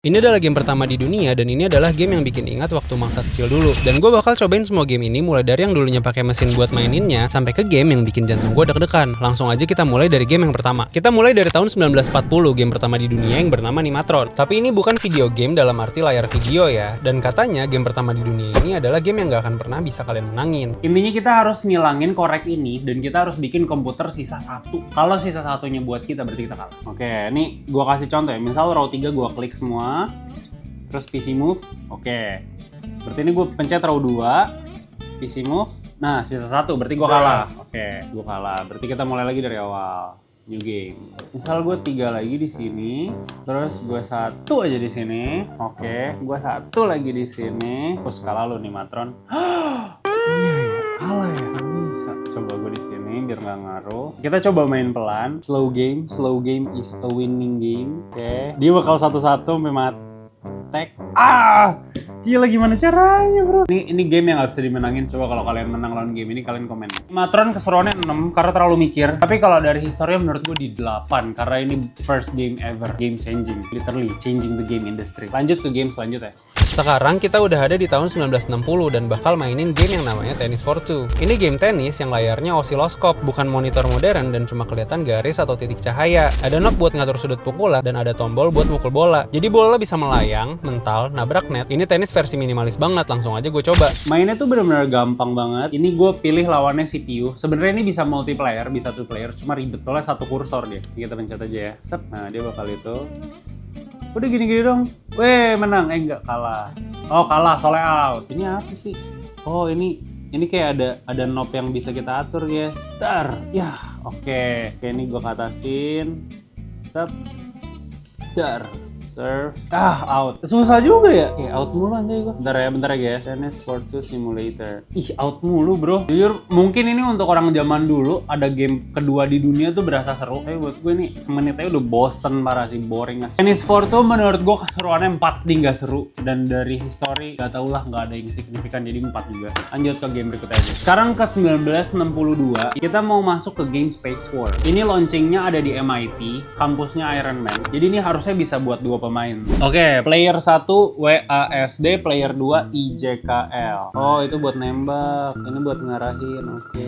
Ini adalah game pertama di dunia dan ini adalah game yang bikin ingat waktu masa kecil dulu. Dan gue bakal cobain semua game ini mulai dari yang dulunya pakai mesin buat maininnya sampai ke game yang bikin jantung gue deg-degan. Langsung aja kita mulai dari game yang pertama. Kita mulai dari tahun 1940, game pertama di dunia yang bernama Nimatron. Tapi ini bukan video game dalam arti layar video ya. Dan katanya game pertama di dunia ini adalah game yang gak akan pernah bisa kalian menangin. Intinya kita harus ngilangin korek ini dan kita harus bikin komputer sisa satu. Kalau sisa satunya buat kita berarti kita kalah. Oke, ini gua kasih contoh ya. Misal row 3 gua klik semua. Terus PC move. Oke. Berarti ini gua pencet row 2. PC move. Nah, sisa satu berarti gua kalah. Oke, gua kalah. Berarti kita mulai lagi dari awal. New game. Misal gue 3 lagi di sini, terus gue 1 aja di sini. Oke, gue 1 lagi di sini. Terus kalah lu nih Matron. Iya ya, kalah ya. Nggak bisa. Coba gue di sini biar nggak ngaruh. Kita coba main pelan. Slow game is a winning game. Oke, dia bakal satu-satu sampai mati. Gila gimana caranya bro? Ini game yang gak bisa dimenangin. Coba kalau kalian menang lawan game ini kalian komen. Matron keseruannya 6 karena terlalu mikir. Tapi kalau dari historia menurut gue di 8 karena ini first game ever, game changing, literally changing the game industry. Lanjut ke game selanjutnya. Sekarang kita udah ada di tahun 1960 dan bakal mainin game yang namanya Tennis for Two. Ini game tenis yang layarnya osiloskop, bukan monitor modern dan cuma kelihatan garis atau titik cahaya. Ada knob buat ngatur sudut pukulan dan ada tombol buat mukul bola. Jadi bola bisa melayang, mental, nabrak net. Ini tenis versi minimalis banget, langsung aja gue coba. Mainnya tuh bener-bener gampang banget. Ini gue pilih lawannya CPU. Sebenarnya ini bisa multiplayer, bisa 2 player, cuma ribet soalnya satu kursor dia. Kita pencet aja ya. Sep. Nah, dia bakal itu. Udah gini-gini dong. Weh, menang. Enggak, kalah. Oh, kalah, soalnya out. Ini apa sih? Oh, ini kayak ada knob yang bisa kita atur, guys. Dar. Ya, oke. Oke, ini gue katasin. Sep. Dar. Serve. Out. Susah juga ya. Oke, out mulu anjay gue. Bentar ya guys. Tennis for Two Simulator. Ih, out mulu bro. Jujur, mungkin ini untuk orang zaman dulu ada game kedua di dunia tuh berasa seru. Tapi buat gue nih semenit aja udah bosen parah sih, boring asli. Tennis for Two menurut gue keseruannya 4 nih gak seru. Dan dari history gak tau lah, gak ada yang signifikan, jadi 4 juga. Lanjut ke game berikutnya aja. Sekarang ke 1962, kita mau masuk ke game Space War. Ini launchingnya ada di MIT, kampusnya Iron Man. Jadi ini harusnya bisa buat 2 pemain. Oke, player 1 WASD, player 2 IJKL. Oh, itu buat nembak. Ini buat ngarahin. Oke,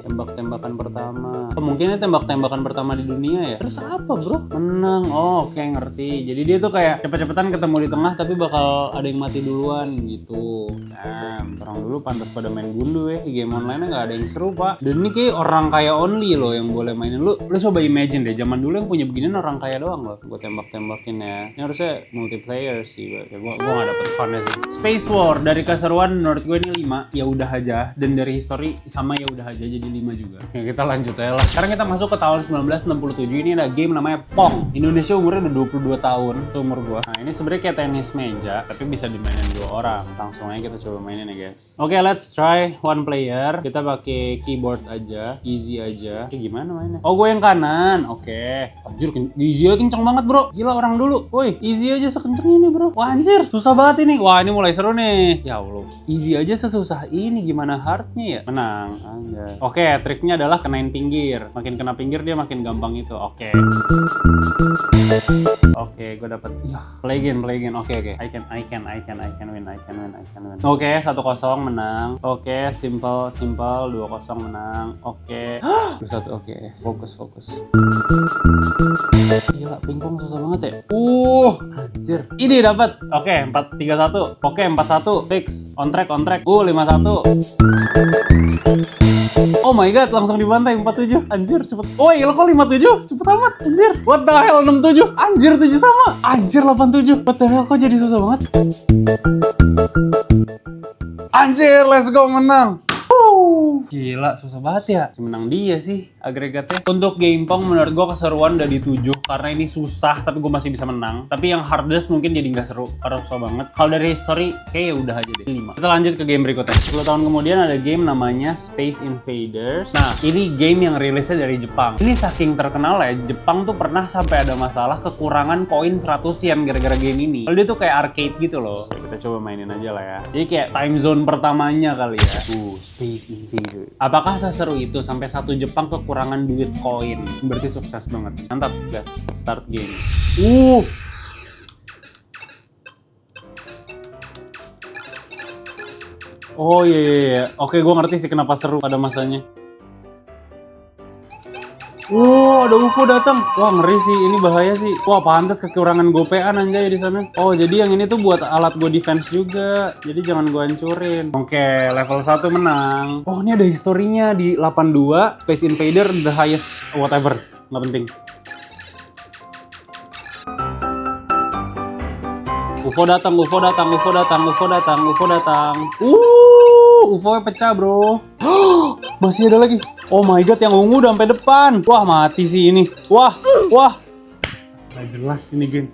tembak-tembakan pertama. Oh, mungkin ini tembak-tembakan pertama di dunia ya. Terus apa, bro? Menang. Oh, oke, ngerti. Jadi dia tuh kayak cepet-cepetan ketemu di tengah tapi bakal ada yang mati duluan gitu. Nah, orang dulu pantas pada main gundu ya. Game online-nya nggak ada yang seru, Pak. Dan ini kayak orang kaya only loh yang boleh mainin. Lu coba imagine deh, zaman dulu yang punya beginian orang kaya doang loh. Gue tembak-tembakin ya. Ini harusnya multiplayer sih, gue gak dapet funnya sih. Space War dari keseruan menurut gue ini 5 ya udah aja, dan dari history sama ya udah aja jadi 5 juga. Ya kita lanjut aja lah. Sekarang kita masuk ke tahun 1967. Ini ada game namanya Pong. Indonesia umurnya udah 22 tahun, itu umur gue. Nah ini sebenarnya kayak tenis meja tapi bisa dimainin 2 orang. Langsung aja kita coba mainin ya guys. Oke, let's try one player. Kita pakai keyboard aja, easy aja. Kayak gimana mainnya? Oh, gue yang kanan. Oke. Anjir, easy kenceng banget bro. Gila orang dulu. Woi, easy aja sekenceng ini bro. Wah anjir, susah banget ini. Wah ini mulai seru nih. Ya Allah, easy aja sesusah ini, gimana hardnya ya? Menang, anjay. Oke, triknya adalah kenain pinggir. Makin kena pinggir dia makin gampang itu. Oke. Oke, gue dapet. Play again. Oke. I can win. Oke, 1-0 menang. Oke, simple 2-0 menang. Oke. 2-1. Oke, fokus. Gila, pingpong susah banget ya. Anjir. Ini dapat. Oke, 4-3-1. Oke, 4-1. Fix. On track. 5-1. Oh my god, langsung dibantai 4-7. Anjir, cepet. Oh iya, kok 5-7? Cepet amat. Anjir. What the hell, 6-7. Anjir, 7 sama. Anjir, 8-7. What the hell, kok jadi susah banget? Anjir, let's go, menang. Gila, susah banget ya. Menang dia sih agregatnya. Untuk game Pong menurut gue keseruan udah di 7 karena ini susah tapi gue masih bisa menang. Tapi yang hardest mungkin jadi nggak seru karena susah banget. Kalau dari history kayak ya udah aja deh 5. Kita lanjut ke game berikutnya. 10 tahun kemudian ada game namanya Space Invaders. Nah, ini game yang rilisnya dari Jepang. Ini saking terkenal ya, Jepang tuh pernah sampai ada masalah kekurangan koin 100 yen gara-gara game ini. Kalau dia tuh kayak arcade gitu loh. Oke, kita coba mainin aja lah ya. Jadi kayak time zone pertamanya kali ya. Space Invaders. Apakah seseru itu sampai satu Jepang kekurangan duit koin? Berarti sukses banget. Mantap guys. Start game. Oh iya iya iya. Oke, gue ngerti sih kenapa seru pada masanya. Ada UFO datang. Wah, ngeri sih. Ini bahaya sih. Wah, pantas kekurangan gopean anjay di sana. Oh, jadi yang ini tuh buat alat gue defense juga. Jadi jangan gue hancurin. Oke, level 1 menang. Oh, ini ada historinya di 82. Space Invader the highest whatever. Nggak penting. UFO datang, UFO datang, UFO datang, UFO datang, UFO datang. UFO-nya pecah, bro. Masih ada lagi. Oh my god, yang ungu udah sampai depan. Wah, mati sih ini. Wah. Gak jelas ini game.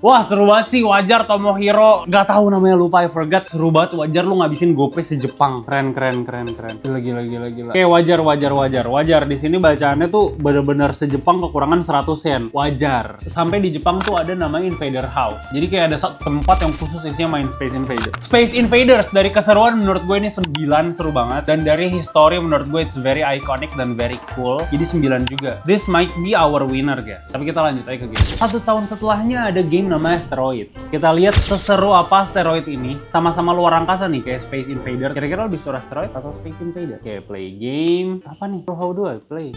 Wah, seru banget sih. Wajar Tomohiro. Gak tahu namanya, lupa, I forgot. Seru banget. Wajar lu ngabisin gope se-Jepang. Keren. Gila. Oke, wajar. Di sini bacaannya tuh bener-bener se-Jepang kekurangan 100 yen. Wajar. Sampai di Jepang tuh ada namanya Invader House. Jadi kayak ada satu tempat yang khusus isinya main Space Invader. Space Invaders, dari keseruan menurut gue ini 9 seru banget. Dan dari history menurut gue it's very iconic dan very cool. Jadi 9 juga. This might be our winner, guys. Tapi kita lanjut aja ke game. 1 tahun setelahnya ada game namanya Asteroid. Kita lihat seseru apa Asteroid ini. Sama-sama luar angkasa nih kayak Space Invader. Kira-kira lebih seru Asteroid atau Space Invader? Oke, play game. Apa nih? How do I play?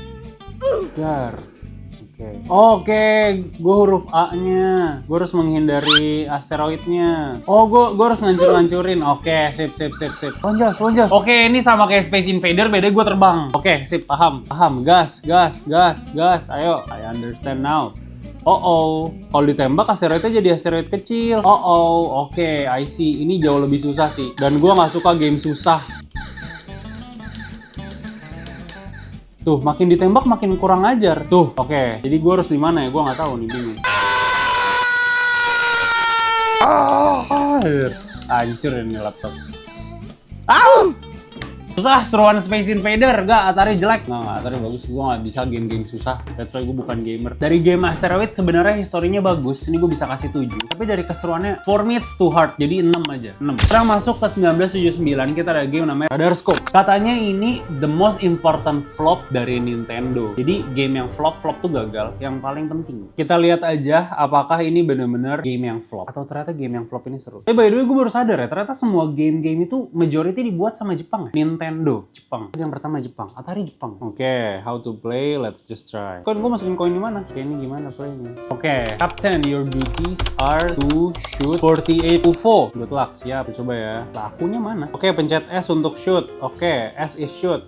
Gar. Oke, gue huruf A-nya. Gue harus menghindari asteroidnya. Oh, gue harus ngancurin. Oke, sip. Lonjas. Oke, ini sama kayak Space Invader, beda gue terbang. Oke, sip, paham. Gas. Ayo, I understand now. Kalau ditembak asteroidnya jadi asteroid kecil. Oke, I see. Ini jauh lebih susah sih. Dan gue nggak suka game susah. Tuh, makin ditembak makin kurang ajar. Tuh, oke. Jadi gue harus di mana ya? Gue nggak tahu nih, bingung. Hancur ini laptop. Susah, seruan Space Invader. Gak, Atari jelek. Nggak, Atari bagus. Gue nggak bisa game-game susah. That's why gue bukan gamer. Dari game Asteroid sebenarnya historinya bagus. Ini gue bisa kasih 7. Tapi dari keseruannya, for me it's too hard. Jadi 6 aja. 6. Sekarang masuk ke 1979. Kita ada game namanya Radar Scope. Katanya ini the most important flop dari Nintendo. Jadi game yang flop tuh gagal. Yang paling penting. Kita lihat aja apakah ini bener-bener game yang flop. Atau ternyata game yang flop ini seru. By the way, gue baru sadar ya. Ternyata semua game-game itu majority dibuat sama Jepang ya. Nintendo Jepang. Yang pertama Jepang, Atari Jepang. Oke, how to play? Let's just try. Gue masukin koin di mana? Ini gimana playnya? Oke, Captain, your duties are to shoot 48 UFO. Good luck, siap. Coba ya. Lakunya mana? Oke, pencet S untuk shoot. Oke, S is shoot.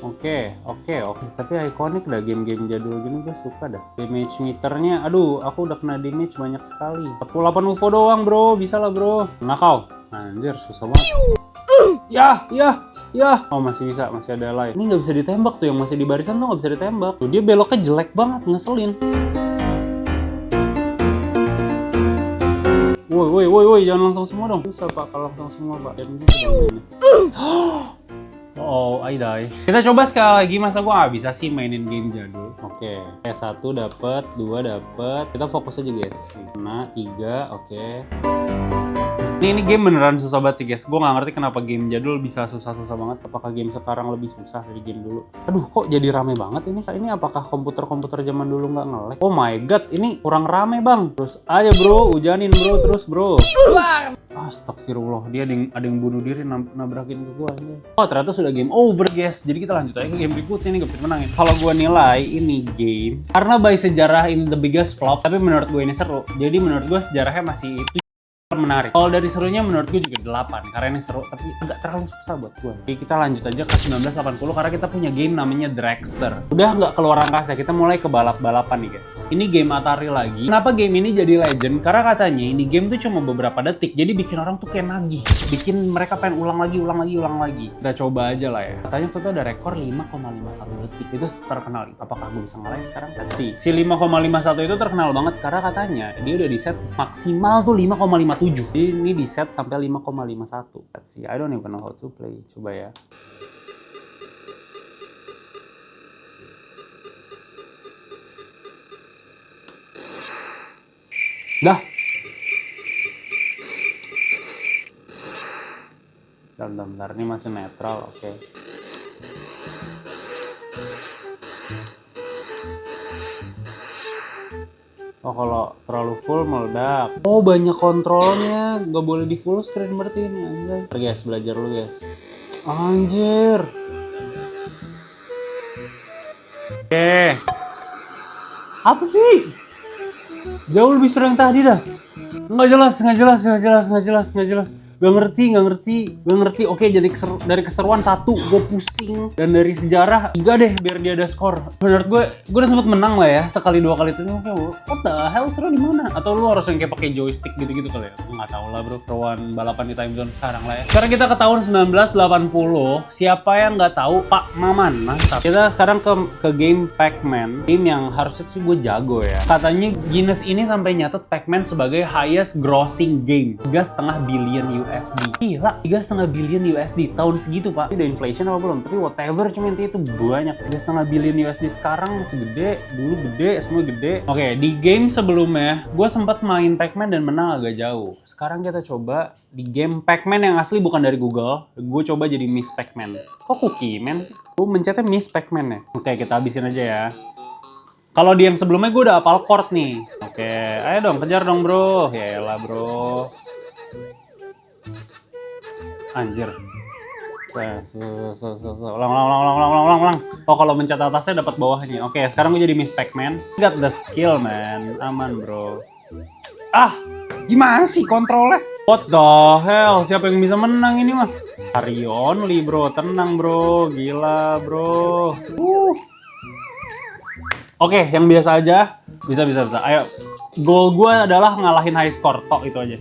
Oke. Tapi ikonik dah game-game jadul gini, gue suka dah. Damage meternya, aduh, aku udah kena damage banyak sekali. 48 UFO doang, bro. Bisa lah, bro. Nah kau. Anjir, susah banget. Ya. Oh, masih bisa, masih ada lain. Ini nggak bisa ditembak tuh, yang masih di barisan tuh nggak bisa ditembak. Tuh, dia beloknya jelek banget, ngeselin. Woi, jangan langsung semua dong. Susah pak, kalau langsung semua pak. Jangan gitu dong mainnya. I die. Kita coba sekali lagi, masa gua nggak bisa sih mainin game jadul. Oke, 1 dapet, 2 dapet. Kita fokus aja guys. Nah, 3, oke. Ini game beneran susah banget sih guys. Gue gak ngerti kenapa game jadul bisa susah-susah banget. Apakah game sekarang lebih susah dari game dulu? Aduh, kok jadi rame banget ini? Ini apakah komputer-komputer zaman dulu nggak nge-lag? Oh my god, ini kurang rame bang. Terus aja bro, hujanin bro, terus bro. Astagfirullah, dia ada yang bunuh diri nabrakin ke gue aja. Oh, ternyata sudah game over guys. Jadi kita lanjut aja ke game berikutnya. Ini gak bisa menangin. Kalau gue nilai ini game, karena by sejarah ini the biggest flop, tapi menurut gue ini seru. Jadi menurut gue sejarahnya masih itu menarik. Kalau dari serunya menurut gue juga 8 karena ini seru, tapi agak terlalu susah buat gue. Oke, kita lanjut aja ke 1980 karena kita punya game namanya Dragster. Udah nggak keluar angkasa, kita mulai ke balap-balapan nih guys. Ini game Atari lagi. Kenapa game ini jadi legend? Karena katanya ini game tuh cuma beberapa detik, jadi bikin orang tuh kayak nagih, bikin mereka pengen ulang lagi. Kita coba aja lah ya. Katanya tuh ada rekor 5,51 detik. Itu terkenal. Apakah gue bisa ngalahin sekarang? Let's see. Si 5,51 itu terkenal banget karena katanya dia udah di set maksimal tuh 5,57. Jadi ini di set sampai 5,51. Let's see. I don't even know how to play. Coba ya. Dah. Bentar. Ini masih netral. Oke. Oh, kalau terlalu full meledak. Oh, banyak kontrolnya. Nggak boleh di full screen berarti ini. Anjir. Ntar guys, belajar dulu guys. Anjir. Oke. Apa sih? Jauh lebih seru yang tadi dah. Nggak jelas. Gak ngerti. Oke, jadi dari keseruan 1 gue pusing, dan dari sejarah 3 deh biar dia ada skor. Menurut gue udah sempet menang lah ya sekali 2 kali itu. Kayak what the hell, seru di mana? Atau lu harus yang kayak pakai joystick gitu-gitu kali ya? Gue nggak tahu lah bro. Seruan balapan di time zone sekarang lah ya. Sekarang kita ke tahun 1980. Siapa yang nggak tahu Pak Maman? Mantap. Kita sekarang ke game Pac-Man. Game yang harusnya sih gue jago ya. Katanya Guinness ini sampai nyatet Pac-Man sebagai highest grossing game, 3,5 billion USD. Gila, 3,5 billion USD tahun segitu pak. Ini udah inflation apa belum? Tapi whatever, cuma intinya itu banyak. 3,5 billion USD sekarang masih gede, dulu gede, semua gede. Oke, di game sebelumnya gue sempat main Pac-Man dan menang agak jauh. Sekarang kita coba di game Pac-Man yang asli, bukan dari Google. Gue coba jadi Miss Pac-Man. Kok Cookie Man? Gue mencetnya Miss Pac-Man ya. Oke, kita habisin aja ya. Kalau di yang sebelumnya gue udah hafal chord nih. Oke, ayo dong, kejar dong bro. Yaelah bro. Anjir. Ulang. Oh, kalau mencet atasnya dapat bawahnya. Oke, sekarang gue jadi Miss Pac-Man. Got the skill, man. Aman, bro. Ah, gimana sih kontrolnya? What the hell? Siapa yang bisa menang ini mah? Carry only, bro. Tenang, bro. Gila, bro. Oke, yang biasa aja. Bisa. Ayo. Goal gue adalah ngalahin high score. Tok, itu aja.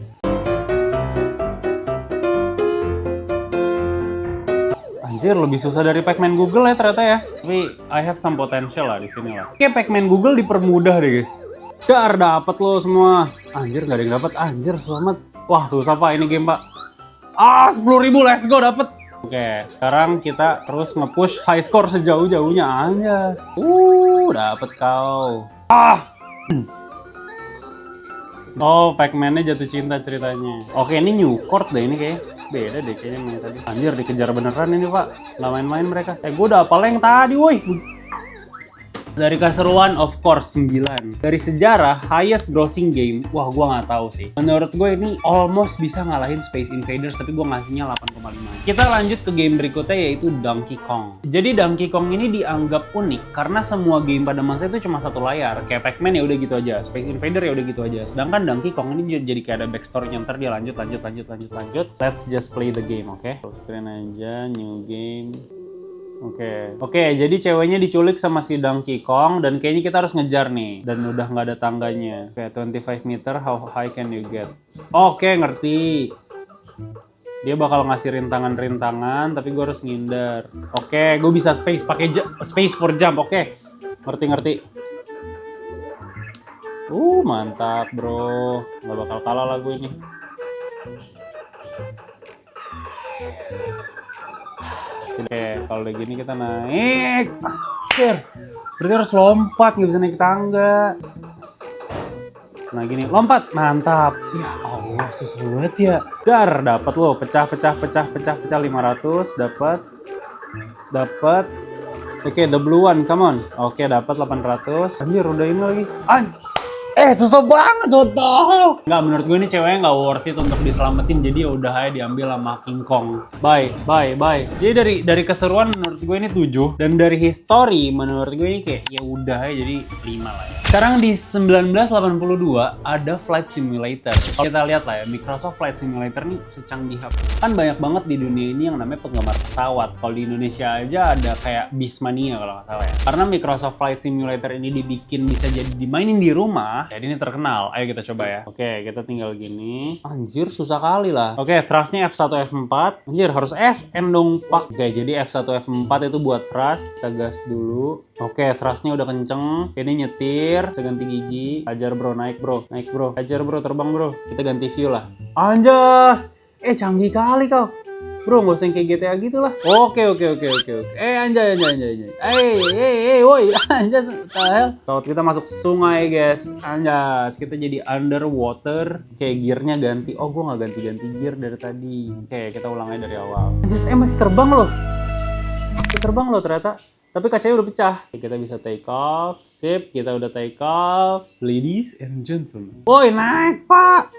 Anjir, lebih susah dari Pac-Man Google ya ternyata ya. Tapi I have some potential lah di sini lah. Oke, Pac-Man Google dipermudah deh guys. Dar, dapet lo semua. Anjir, nggak ada yang dapet. Anjir, selamat. Wah, susah pak ini game pak. 10.000, let's go, dapet. Oke, sekarang kita terus nge-push high score sejauh-jauhnya. Anjas. Dapet kau. Oh, Pac-Man-nya jatuh cinta ceritanya. Oke, ini new chord deh ini kayaknya. Beda deh kayaknya yang tadi. Anjir, dikejar beneran ini pak. Nggak main-main mereka. Gue udah hafal yang tadi woi. Dari keseruan of course 9. Dari sejarah highest grossing game, wah gue nggak tahu sih. Menurut gue ini almost bisa ngalahin Space Invaders, tapi gue ngasihnya 8,5. Kita lanjut ke game berikutnya yaitu Donkey Kong. Jadi Donkey Kong ini dianggap unik karena semua game pada masa itu cuma satu layar. Kayak Pac-Man ya udah gitu aja, Space Invader ya udah gitu aja. Sedangkan Donkey Kong ini jadi kayak ada backstory-nya, ntar dia lanjut. Let's just play the game, oke? Full screen aja, new game. Oke, jadi ceweknya diculik sama si Donkey Kong dan kayaknya kita harus ngejar nih. Dan udah nggak ada tangganya. Oke, 25 meter, how high can you get? Oke, ngerti. Dia bakal ngasih rintangan, tapi gue harus ngindar. Oke, gue bisa pakai space for jump. Oke, ngerti. Mantap bro. Nggak bakal kalah lah gue ini. Oke, kalau udah gini kita naik. Berarti harus lompat, nggak bisa naik tangga. Nah gini, lompat, mantap. Ya Allah, susah banget ya. Dar, dapat lo, pecah 500, dapat. Oke, the blue one, come on. Oke, dapat 800. Anjir, udah ini lagi. Susah banget, what the hell? Nggak, menurut gue ini ceweknya nggak worth it untuk diselamatin, jadi ya udah aja diambil sama King Kong. Bye. Jadi dari keseruan menurut gue ini 7, dan dari history menurut gue ini kayak ya udah aja jadi 5 lah ya. Sekarang di 1982 ada Flight Simulator. Kalau kita lihat lah ya, Microsoft Flight Simulator nih secanggih apa? Kan banyak banget di dunia ini yang namanya penggemar pesawat. Kalau di Indonesia aja ada kayak Bismania kalau nggak salah ya. Karena Microsoft Flight Simulator ini dibikin bisa jadi dimainin di rumah, jadi ini terkenal. Ayo kita coba ya. Oke, kita tinggal gini. Anjir, susah kali lah. Oke, thrustnya F1, F4. Anjir, harus Fn dong pak. Oke, jadi F1, F4 itu buat thrust. Kita gas dulu. Oke, thrustnya udah kenceng. Ini nyetir. Bisa ganti gigi. Ajar bro, naik bro. Ajar bro, terbang bro. Kita ganti view lah. Anjas! Canggih kali kau. Bro, nggak usah yang kayak GTA gitu lah. Oke. Anjay. Woi, anjas. Tahel. Saat kita masuk sungai, guys. Anjas. Kita jadi underwater. Kayak gearnya ganti. Oh, gue nggak ganti gear dari tadi. Oke, kita ulang aja dari awal. Anjas, masih terbang loh. Ternyata. Tapi kacanya udah pecah. Kita bisa take off. Sip, kita udah take off. Ladies and gentlemen. Woi, naik, Pak!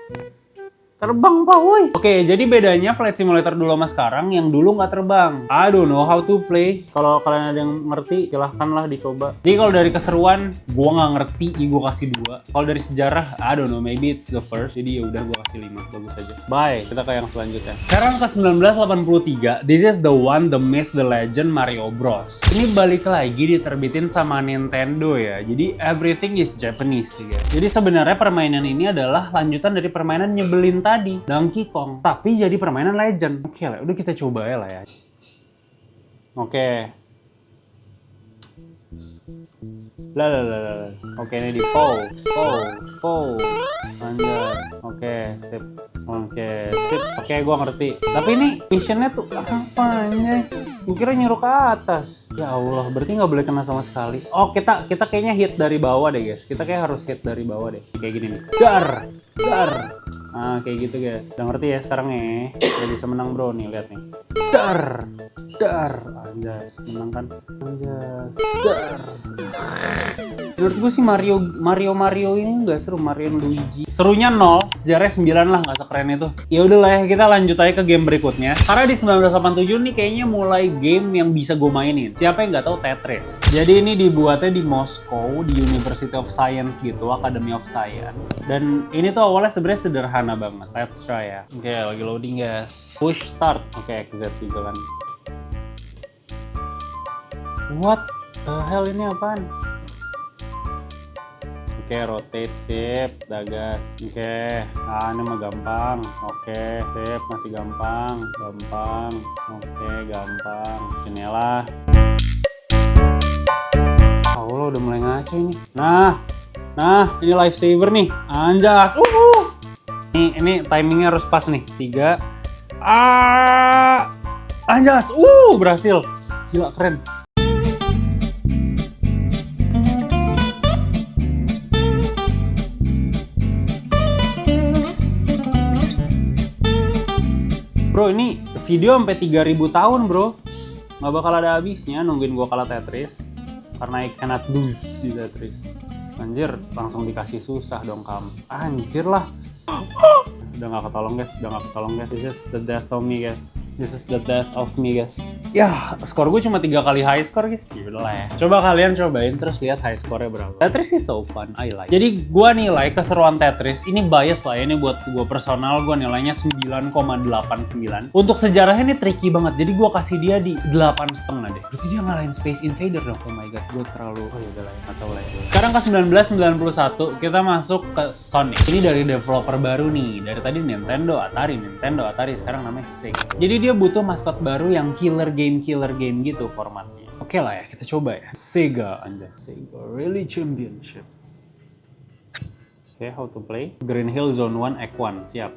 Terbang, Pak, woi. Oke, jadi bedanya Flight Simulator dulu sama sekarang, yang dulu nggak terbang. I don't know how to play. Kalau kalian ada yang ngerti, silahkanlah dicoba. Jadi kalau dari keseruan, gua nggak ngerti, gua kasih 2. Kalau dari sejarah, I don't know, maybe it's the first. Jadi ya udah gua kasih 5, bagus aja. Bye, kita ke yang selanjutnya. Sekarang ke 1983, this is the one, the myth, the legend, Mario Bros. Ini balik lagi diterbitin sama Nintendo ya. Jadi everything is Japanese ya. Jadi sebenarnya permainan ini adalah lanjutan dari permainan nyebelin tadi, Donkey Kong, tapi jadi permainan legend. Oke lah, udah kita coba ya lah ya. Oke. Lah. Oke, ini di pause. Anjay. Oke, sip. Oke, gua ngerti. Tapi ini missionnya tuh apanya? Gue kira nyuruh ke atas. Ya Allah, berarti nggak boleh kena sama sekali. Oh, kita kayaknya hit dari bawah deh, guys. Kita kayak harus hit dari bawah deh. Kayak gini nih. Dar. Nah, kayak gitu, guys. Udah ngerti ya sekarang nih. Udah bisa menang, bro. Nih, lihat nih. Dar. Anjas, menang kan? Anjas. Dar. Menurut gue sih Mario ini nggak seru. Mario dan Luigi serunya 0, sejarahnya 9 lah, nggak sekeren itu. Ya udahlah ya, kita lanjut aja ke game berikutnya. Karena di 1987 nih kayaknya mulai game yang bisa gue mainin. Siapa yang nggak tahu Tetris? Jadi ini dibuatnya di Moskow, di University of Science gitu, Academy of Science. Dan ini tuh awalnya sebenarnya sederhana banget. Let's try ya. Oke, lagi loading, guys. Push start. Oke, exit gitu kan. What the hell, ini apaan? Oke, rotate, sip, dagas. Oke, ini mah gampang. Oke, sip, masih gampang. Oke, gampang. Sinilah. Allah, udah mulai ngaco ini. Nah, ini lifesaver nih. Anjas. Ini timingnya harus pas nih. 3. Anjas. Berhasil. Gila, keren. Bro, ini video sampai 3000 tahun, bro. Nggak bakal ada habisnya nungguin gua kalah Tetris. Karena I cannot lose di Tetris. Anjir, langsung dikasih susah dong kamu. Anjir lah. Udah nggak ketolong, guys. This is the death of me, guys. Ya, skor gue cuma 3 kali high score, guys. Yaudah lah ya. Coba kalian cobain terus lihat high score-nya berapa. Tetris is so fun, I like. Jadi gue nilai keseruan Tetris, ini bias lah ya. Ini buat gue personal, gue nilainya 9,89. Untuk sejarahnya ini tricky banget. Jadi gue kasih dia di 8,5 deh. Berarti dia ngalahin Space Invader dong. Oh my god, gue terlalu... Oh yaudah lah ya, nggak tahu lah ya. Sekarang ke 1991, kita masuk ke Sonic. Ini dari developer baru nih. Dari tadi Nintendo, Atari, sekarang namanya Sega. Jadi dia butuh maskot baru yang killer game gitu formatnya. Oke lah ya, kita coba ya. Sega Rally Championship. Oke, how to play? Green Hill Zone 1 Act 1, siap.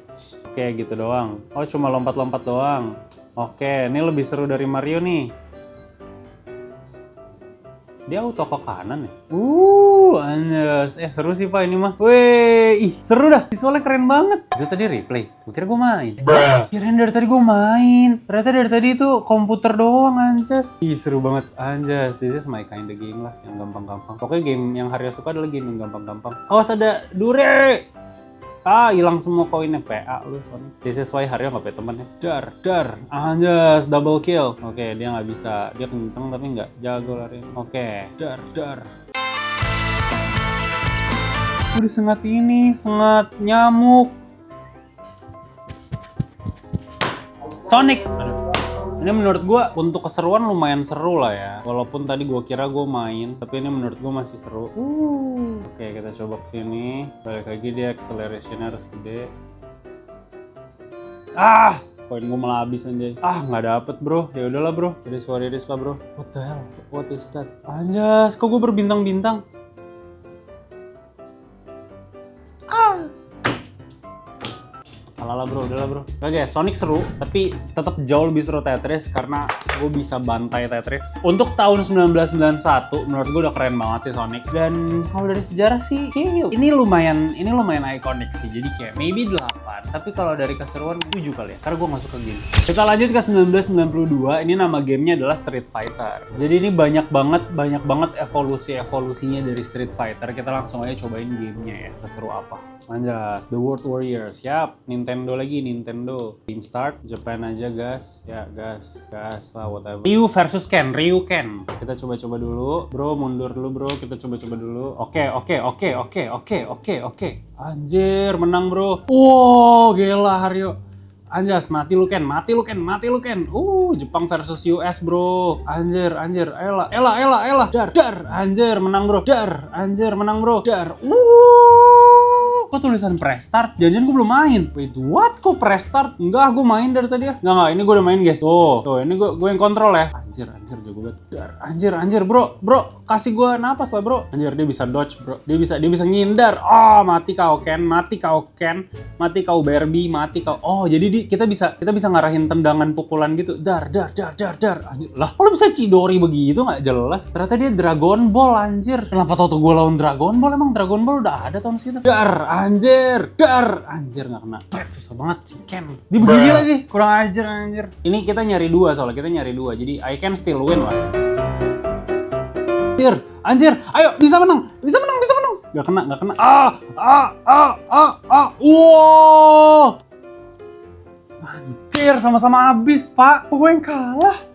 Oke, gitu doang. Oh, cuma lompat-lompat doang. Oke, ini lebih seru dari Mario nih. Dia auto ke kanan ya? Anjas. Seru sih Pak ini mah. Wih, seru dah. Visualnya keren banget. Itu tadi replay. Gue kira gue main. Kirain dari tadi gue main. Ternyata dari tadi itu komputer doang, anjas. Seru banget, anjas. This is my kind of game lah, yang gampang-gampang. Pokoknya game yang Haryo suka adalah game yang gampang-gampang. Awas ada dure. Hilang semua koinnya. PA lu Sonic. This is why Haryo nggak punya temen ya. Dar. Anjas, double kill. Oke, dia nggak bisa. Dia kenceng tapi nggak jago lari. Oke, dar. Udah sengat nyamuk. Sonic. Aduh. Ini menurut gue untuk keseruan lumayan seru lah ya. Walaupun tadi gue kira gue main, tapi ini menurut gue masih seru. Oke, kita coba kesini. Balik lagi dia acceleration-nya harus gede. Koin gue malah habis anjay. Nggak dapet bro. Ya udahlah bro. Jadi suara this lah bro. What the hell? What is that? Anjas, kok gue berbintang-bintang? Alah bro, udahlah bro. Oke, Sonic seru, tapi tetap jauh lebih seru Tetris karena gue bisa bantai Tetris. Untuk tahun 1991, menurut gue udah keren banget sih Sonic. Dan kalau dari sejarah sih, ini lumayan ikonik sih. Jadi kayak maybe 8. Tapi kalau dari keseruan 7 kali ya, karena gue nggak suka game. Kita lanjut ke 1992. Ini nama gamenya adalah Street Fighter. Jadi ini banyak banget evolusinya dari Street Fighter. Kita langsung aja cobain gamenya ya, seseru apa. Anjas, The World Warriors. Siap, Nintendo lagi, Nintendo. Game start, Japan aja gas. Ya, gas lah, whatever. Ryu versus Ken. Kita coba-coba dulu. Bro, mundur dulu bro, kita coba-coba dulu. Oke. Anjir, menang bro. Wow, gila Haryo. Anjas, mati lu Ken. Jepang versus US bro. Anjir. Ella. Dar. Anjir, menang bro. Dar. Kok tulisan press start? Jangan-jangan gue belum main. Wait, what? Kok press start? Enggak, gue main dari tadi ya. Enggak, ini gue udah main guys. Tuh, ini gue yang kontrol ya. Anjir, jago banget. Anjir, bro, kasih gue napas lah bro. Anjir, dia bisa dodge bro. Dia bisa ngindar. Oh, mati kau Ken. Mati kau Barbie, Oh, jadi kita bisa ngarahin tendangan pukulan gitu. Dar. Anjir, lah, kok lu bisa Chidori begitu? Nggak jelas. Ternyata dia Dragon Ball anjir. Kenapa tau gue lawan Dragon Ball? Emang Dragon Ball udah ada tahun segitu. Anjir, nggak kena. Susah banget sih Ken. Dia begini lagi, kurang ajar anjir. Ini kita nyari 2 soalnya, jadi I can still win lah. Anjir, ayo bisa menang. Gak kena. Wow. Anjir, sama-sama habis pak. Kok gue yang kalah?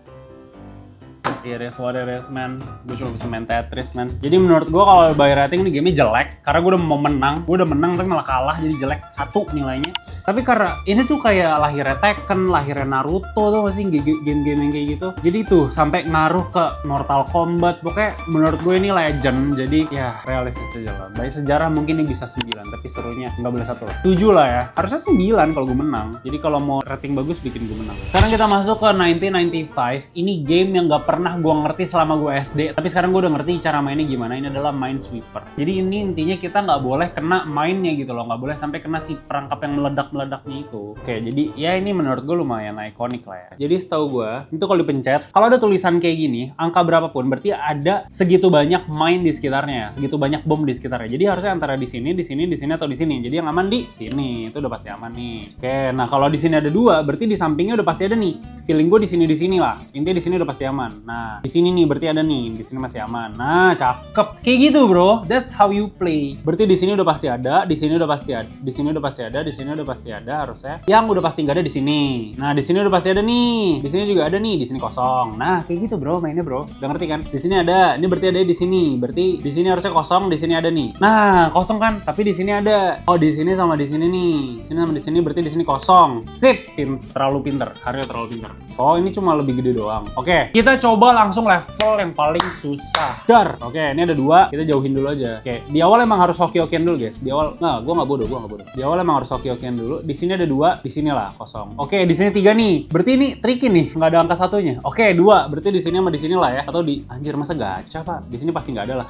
It is what it is, man. Gue cuma bisa main Tetris, man. Jadi menurut gue kalau by rating ini gamenya jelek. Karena gue udah mau menang. Gue udah menang tapi malah kalah. Jadi jelek 1 nilainya. Tapi karena ini tuh kayak lahirnya Tekken, lahirnya Naruto tuh masih game-game yang kayak gitu. Jadi tuh sampai ngaruh ke Mortal Kombat. Pokoknya menurut gue ini legend. Jadi ya realistis aja lah. By sejarah mungkin ini bisa 9. Tapi serunya nggak boleh 1 lah. 7 lah ya. Harusnya 9 kalau gue menang. Jadi kalau mau rating bagus bikin gue menang. Sekarang kita masuk ke 1995. Ini game yang nggak pernah gue ngerti selama gue SD, tapi sekarang gue udah ngerti cara mainnya gimana. Ini adalah Minesweeper. Jadi ini intinya kita nggak boleh kena mainnya gitu loh, nggak boleh sampai kena si perangkap yang meledaknya itu. Oke, jadi ya ini menurut gue lumayan ikonik lah ya. Jadi setahu gue itu kalau dipencet, kalau ada tulisan kayak gini, angka berapapun berarti ada segitu banyak mine di sekitarnya, segitu banyak bom di sekitarnya. Jadi harusnya antara di sini atau di sini. Jadi yang aman di sini, itu udah pasti aman nih. Oke, nah kalau di sini ada 2, berarti di sampingnya udah pasti ada nih. Feeling gue di sini lah. Intinya di sini udah pasti aman. Nah, di sini nih berarti ada nih, di sini masih aman. Nah, cakep. Kayak gitu, bro. That's how you play. Berarti di sini udah pasti ada, di sini udah pasti ada, di sini udah pasti ada, di sini udah pasti ada harusnya. Yang udah pasti nggak ada di sini. Nah, di sini udah pasti ada nih. Di sini juga ada nih, di sini kosong. Nah, kayak gitu, bro, mainnya, bro. Udah ngerti kan? Di sini ada, ini berarti ada di sini. Berarti di sini harusnya kosong, di sini ada nih. Nah, kosong kan? Tapi di sini ada. Oh, di sini sama di sini nih. Sini sama di sini berarti di sini kosong. Sip, terlalu pinter. Harusnya terlalu pinter. Oh, ini cuma lebih gede doang. Oke, kita coba langsung level yang paling susah. Dar. Oke, ini ada 2. Kita jauhin dulu aja. Oke, di awal emang harus hoki-hokian dulu, guys. Di awal, nah, gue nggak bodoh. Di awal emang harus hoki-hokian dulu. Di sini ada 2, di sini lah kosong. Oke, di sini 3 nih. Berarti ini tricky nih, nggak ada angka 1-nya. Oke, 2. Berarti di sini sama di sini lah ya. Atau di anjir masa gacha, Pak? Di sini pasti nggak ada lah.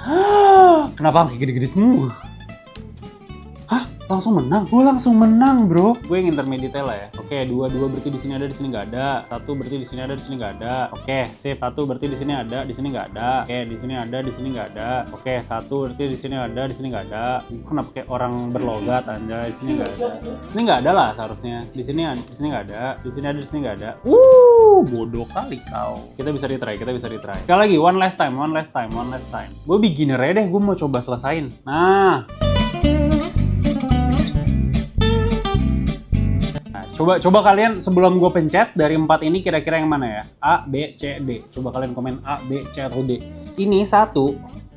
Kenapa kayak gede-gede semua? Langsung menang? Gue langsung menang, bro. Gue yang intermediate lah ya. Oke, 2 berarti di sini ada, di sini nggak ada. 1 berarti di sini ada, di sini nggak ada. Oke, sip. 1 berarti di sini ada, di sini nggak ada. Oke, di sini ada, di sini nggak ada. Oke, 1 berarti di sini ada, di sini nggak ada. Kenapa kayak orang berlogat anjay? Di sini nggak ada. Di sini nggak ada lah seharusnya. Di sini nggak ada. Di sini ada, di sini nggak ada. Bodoh kali kau. Kita bisa retry. Sekali lagi, one last time. Gue beginner aja deh. Gue mau coba selesain. Nah. Coba kalian sebelum gue pencet dari 4 ini kira-kira yang mana ya? A, B, C, D. Coba kalian komen A, B, C, atau D. Ini 1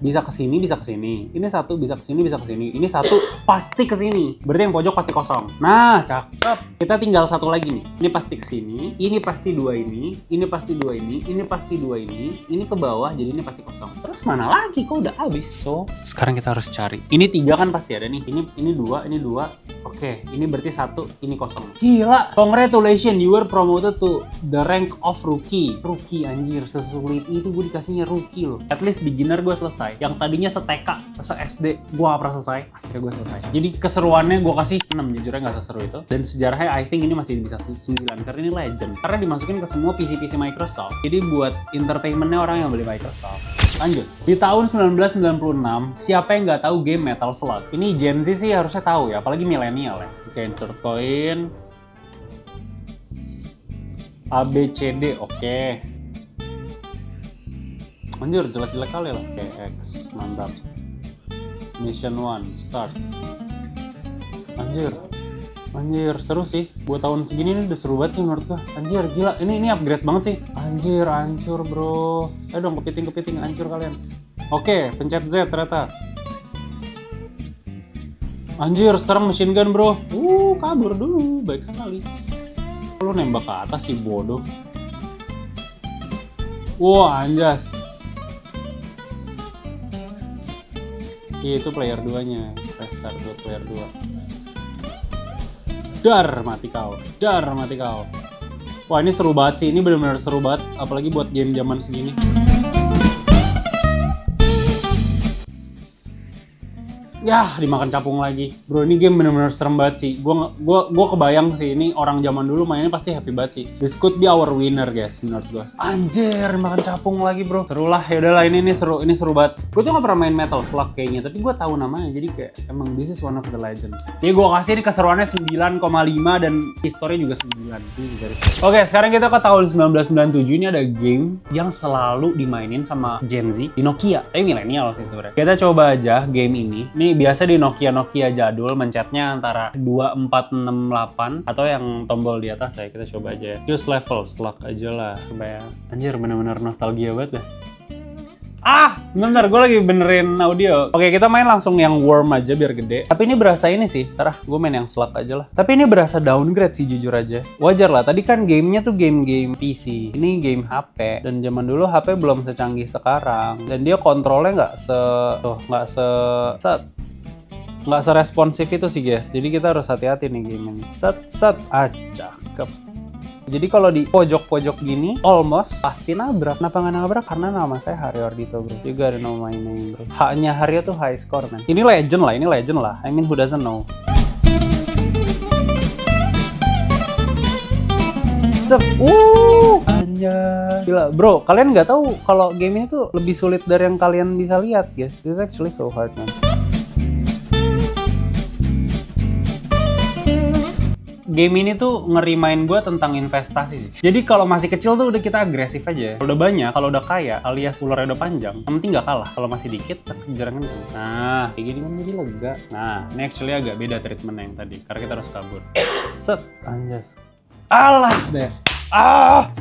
bisa ke sini, bisa ke sini. Ini 1 bisa ke sini, bisa ke sini. Ini 1 pasti ke sini. Berarti yang pojok pasti kosong. Nah, cakep. Kita tinggal 1 lagi nih. Ini pasti ke sini, ini pasti 2 ini pasti 2 ini pasti 2 ini ke bawah jadi ini pasti kosong. Terus mana lagi? Kok udah habis? So, sekarang kita harus cari. Ini 3 kan pasti ada nih. Ini 2, ini 2. Oke, ini berarti 1, ini 0. Gila! Congratulations, you were promoted to the rank of rookie. Rookie anjir, sesulit itu gue dikasihnya rookie loh. At least beginner gue selesai. Yang tadinya se-TK, se-SD, gue gak pernah selesai. Akhirnya gue selesai. Jadi keseruannya gue kasih 6, jujurnya gak seseru itu. Dan sejarahnya I think ini masih bisa 9, karena ini legend. Karena dimasukin ke semua PC-PC Microsoft. Jadi buat entertainmentnya orang yang beli Microsoft. Lanjut. Di tahun 1996, siapa yang nggak tahu game Metal Slug? Ini Gen Z sih harusnya tahu ya, apalagi milenial ya. Oke, insert coin. ABCD, oke. Anjir, jelek-jelek kali lah. Oke, X, mantap. Mission 1, start. Anjir, seru sih. Buat tahun segini ini udah seru banget sih menurut gua. Anjir, gila. Ini upgrade banget sih. Anjir, hancur bro. Ayo dong, kepiting, hancur kalian. Oke, pencet Z ternyata. Anjir, sekarang machine gun bro. Kabur dulu. Baik sekali. Lu nembak ke atas sih, bodoh. Wah, anjas. Itu player 2-nya. Restart buat player 2. Dar, mati kau. Wah, ini seru banget sih. Ini benar-benar seru banget. Apalagi buat game zaman segini. Yah, dimakan capung lagi. Bro, ini game bener-bener serem banget sih. Gua kebayang sih, ini orang zaman dulu mainnya pasti happy banget sih. This could be our winner, guys, menurut gua. Anjir, makan capung lagi, bro. Seru lah, yaudahlah, ini seru banget. Gue tuh gak pernah main Metal Slug kayaknya, tapi gue tahu namanya. Jadi kayak emang this is one of the legends. Jadi gue kasih ini keseruannya 9,5 dan historinya juga 9. Oke, sekarang kita ke tahun 1997. Ini ada game yang selalu dimainin sama Gen Z di Nokia. Tapi milenial sih sebenarnya. Kita coba aja game ini. Ini biasa di Nokia jadul mencetnya antara 2468 atau yang tombol di atas ya. Kita coba aja ya. Choose level, slug aja lah supaya anjir bener-bener nostalgia banget deh. Bentar, gue lagi benerin audio. Oke, kita main langsung yang worm aja biar gede. Tapi ini berasa ini sih, gue main yang slug aja lah. Tapi ini berasa downgrade sih jujur aja. Wajar lah, tadi kan gamenya tuh game-game PC. Ini game HP. Dan zaman dulu HP belum secanggih sekarang. Dan dia kontrolnya nggak seresponsif itu sih guys. Jadi kita harus hati-hati nih game ini. Cakep. Jadi kalau di pojok-pojok gini, almost pasti nabrak. Kenapa nggak nabrak? Karena nama saya Haryo Ardito bro. Juga ada nama ini bro. Haknya Haryo tuh high score man. Ini legend lah. I mean who doesn't know? Anjay. Gila bro, kalian nggak tahu kalau game ini tuh lebih sulit dari yang kalian bisa lihat guys. This is actually so hard man. Game ini tuh ngerimain gue tentang investasi sih. Jadi kalau masih kecil tuh udah kita agresif aja. Kalau udah banyak, kalau udah kaya, alias ularnya udah panjang, yang penting gak kalah. Kalau masih dikit, kejaran kan. Nah, kayak gini kan jadi lega. Nah, ini actually agak beda treatmentnya yang tadi. Karena kita harus kabur. Anjas. Alah, des.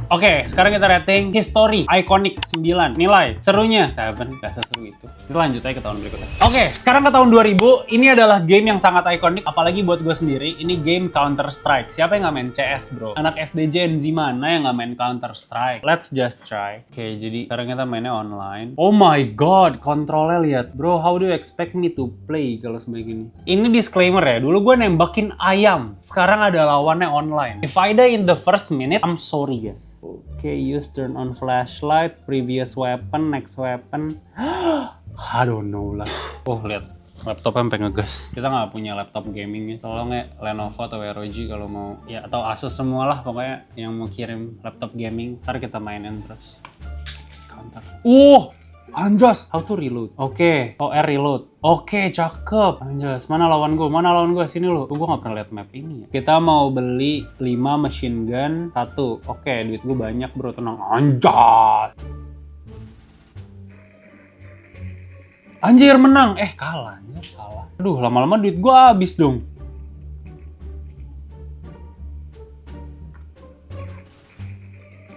Oke, sekarang kita rating history iconic 9. Nilai serunya 7, gak seseru itu. Kita lanjut aja ke tahun berikutnya. Oke, sekarang ke tahun 2000. Ini adalah game yang sangat iconic, apalagi buat gue sendiri. Ini game Counter Strike. Siapa yang gak main CS bro? Anak SD Gen Z mana yang gak main Counter Strike? Let's just try. Oke, jadi sekarang kita mainnya online. Oh my god, kontrolnya lihat bro. How do you expect me to play kalau sebaik ini? Ini disclaimer ya. Dulu gue nembakin ayam. Sekarang ada lawannya online. If I die in the first minute, I'm sorry guys. Oke, use turn on flashlight, previous weapon, next weapon. I don't know lah. Oh lihat, laptopnya sampai ngegas. Kita nggak punya laptop gaming ya. Tolong ya Lenovo atau ROG kalau mau ya, atau Asus semualah pokoknya yang mau kirim laptop gaming. Ntar kita mainin terus. Counter. Anjas, how to reload? Oke, OR reload. Oke, cakep. Anjas, mana lawan gue? Sini lu. Gue gak pernah lihat map ini ya. Kita mau beli 5 machine gun, 1. Oke, duit gue banyak bro, tenang. Anjas. Anjir, menang. Kalah. Anjir, salah. Aduh, lama-lama duit gue habis dong.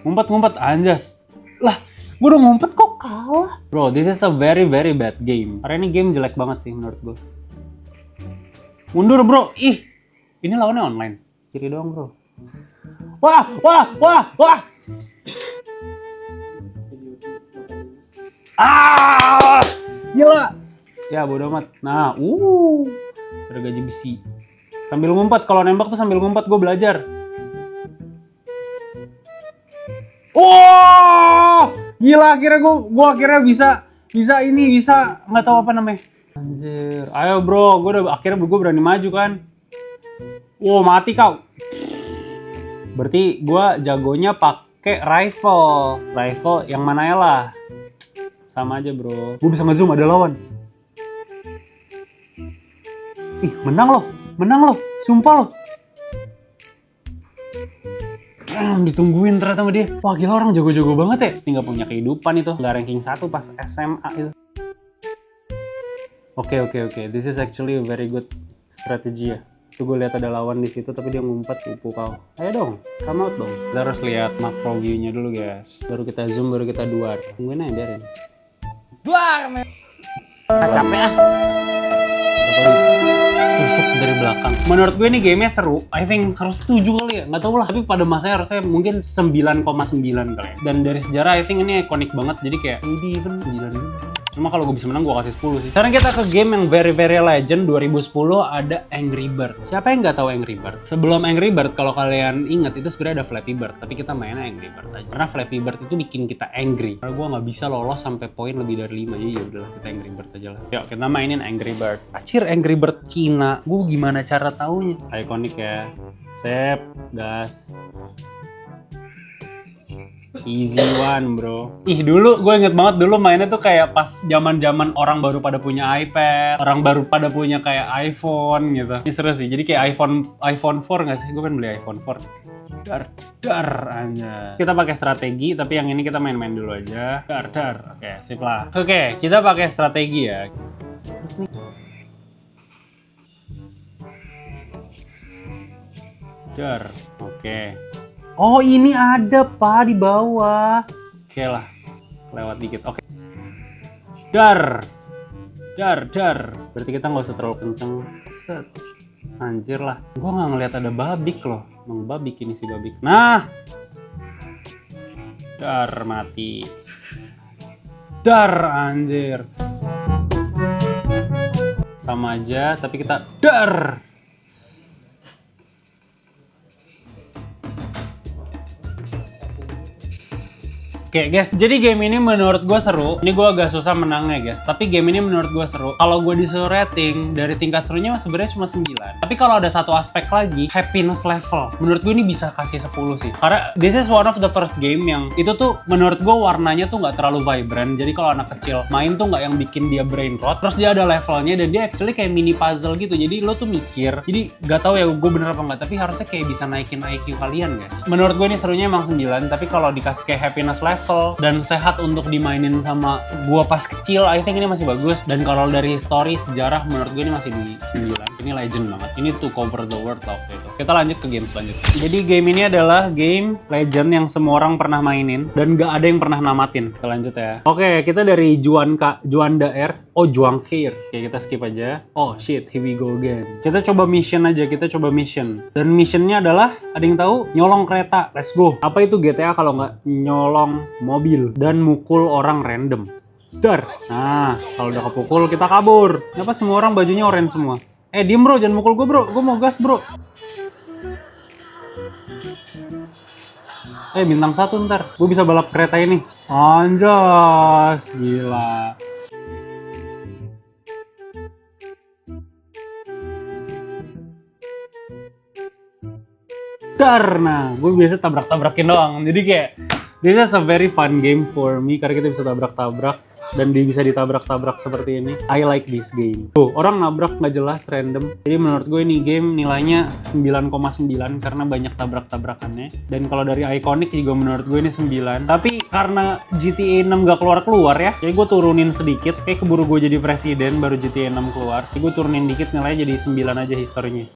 Ngumpet, anjas. Lah, gue udah ngumpet kok kalah. Bro, this is a very very bad game. Karena ini game jelek banget sih menurut gue. Mundur bro. Ini lawannya online. Kiri doang bro. Wah. Gila. Ya bodo amat. Nah, ada gaji besi. Sambil ngumpet, kalau nembak tuh sambil ngumpet, gue belajar. Oh, gila, akhirnya gue akhirnya bisa nggak tahu apa namanya. Anjir, ayo bro, akhirnya gue berani maju kan. Wow, mati kau. Berarti gue jagonya pakai rifle yang mana ya lah. Sama aja bro. Gue bisa ngezoom, ada lawan. Ih, menang loh, sumpah loh. Ditungguin ternyata sama dia. Wah gila, orang jago-jago banget ya. Tinggal punya kehidupan itu. Nggak ranking 1 pas SMA itu. Oke. This is actually a very good strategy ya. Tuh gue lihat ada lawan di situ tapi dia ngumpet, tipu kau. Ayo dong, come out dong. Kita harus lihat macro view-nya dulu guys. Baru kita zoom, baru kita duar. Tungguin aja biarin. Duar, men. Capek ah. Tusuk dari belakang. Menurut gue ini gamenya seru. I think harus 7 kali ya. Nggak tahu lah. Tapi pada masanya harusnya mungkin 9,9 kali ya. Dan dari sejarah I think ini ikonik banget. Jadi kayak maybe even 9. Cuma kalau gue bisa menang gue kasih 10 sih. Sekarang kita ke game yang very legend 2010, ada Angry Bird. Siapa yang nggak tahu Angry Bird? Sebelum Angry Bird, kalau kalian ingat itu sebenarnya ada Flappy Bird, tapi kita mainnya Angry Bird aja. Karena Flappy Bird itu bikin kita angry. Karena gue nggak bisa lolos sampai poin lebih dari 5, jadi ya udahlah kita Angry Bird aja lah. Yuk kita mainin Angry Bird. Acir, Angry Bird Cina. Gue gimana cara taunya? Ikonik ya. Sep, gas. Easy one bro. Ih dulu gue inget banget dulu mainnya tuh kayak pas zaman orang baru pada punya iPad, orang baru pada punya kayak iPhone gitu. Ini seru sih. Jadi kayak iPhone 4 nggak sih? Gue kan beli iPhone 4. Dar aja. Kita pakai strategi, tapi yang ini kita main-main dulu aja. Dar. Oke, sip lah. Oke, kita pakai strategi ya. Terus nih. Dar. Oke. Oh ini ada pak di bawah. Oke lah, lewat dikit. Oke. Dar. Berarti kita nggak usah terlalu kenceng. Set. Anjir lah. Gua nggak ngeliat ada babik loh. Emang babik ini si babik. Nah. Dar mati. Dar anjir. Sama aja, tapi kita dar. Oke guys, jadi game ini menurut gue seru. Ini gue agak susah menangnya guys, tapi game ini menurut gue seru. Kalau gue disuruh rating, dari tingkat serunya sebenarnya cuma 9. Tapi kalau ada satu aspek lagi, happiness level. Menurut gue ini bisa kasih 10 sih. Karena this is one of the first game yang itu tuh menurut gue warnanya tuh nggak terlalu vibrant. Jadi kalau anak kecil main tuh nggak yang bikin dia brain rot. Terus dia ada levelnya dan dia actually kayak mini puzzle gitu. Jadi lo tuh mikir. Jadi nggak tahu ya gue bener apa nggak, tapi harusnya kayak bisa naikin IQ kalian guys. Menurut gue ini serunya emang 9, tapi kalau dikasih kayak happiness level dan sehat untuk dimainin sama gua pas kecil, I think ini masih bagus. Dan kalau dari story sejarah menurut gue ini masih di 9. Ini legend banget. Ini to cover the world lah waktu itu. Kita lanjut ke game selanjutnya. Jadi game ini adalah game legend yang semua orang pernah mainin dan gak ada yang pernah namatin. Kita lanjut ya. Oke, kita dari Juanda R. Oh, Juangkir. Oke, kita skip aja. Oh shit, here we go again. Kita coba mission aja. Dan missionnya adalah, ada yang tahu? Nyolong kereta. Let's go. Apa itu GTA kalau nggak nyolong mobil dan mukul orang random? Dar. Nah, kalau udah kepukul kita kabur. Kenapa semua orang bajunya oranye semua? Diem bro, jangan mukul gue bro. Gue mau gas bro. Bintang 1 ntar. Gue bisa balap kereta ini. Anjas, gila. Dar. Nah, gue biasa tabrak-tabrakin doang. Jadi kayak this is a very fun game for me karena kita bisa tabrak-tabrak dan dia bisa ditabrak-tabrak seperti ini. I like this game. Tuh, orang nabrak nggak jelas random. Jadi menurut gue ini game nilainya 9,9 karena banyak tabrak-tabrakannya. Dan kalau dari iconic juga menurut gue ini 9. Tapi karena GTA 6 gak keluar-keluar ya, jadi gue turunin sedikit. Kayak keburu gue jadi presiden baru GTA 6 keluar. Jadi gue turunin dikit nilainya jadi 9 aja historinya.